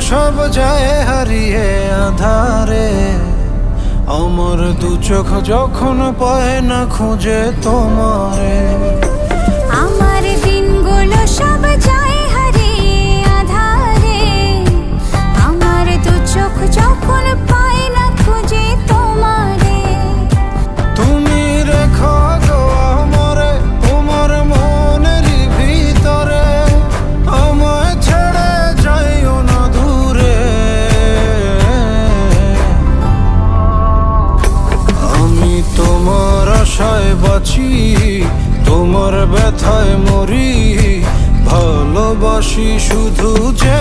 সব যায় হারিয়ে আধারে। আমার দু চোখ যখন পায় না খুঁজে তোমারে। আমার দিনগুলো সব যায় হারিয়ে আধারে। আমার দু চোখ যখন পায় না খুঁজে তোমারে। তুমি রেখো গো আমারে তোমার মনের ভিতরে, আমায় ছেড়ে যাইও না দূরে। আমি তোমার আশায় বাঁচি, তোমার ব্যথায় মরি, ভালোবাসি শুধু যে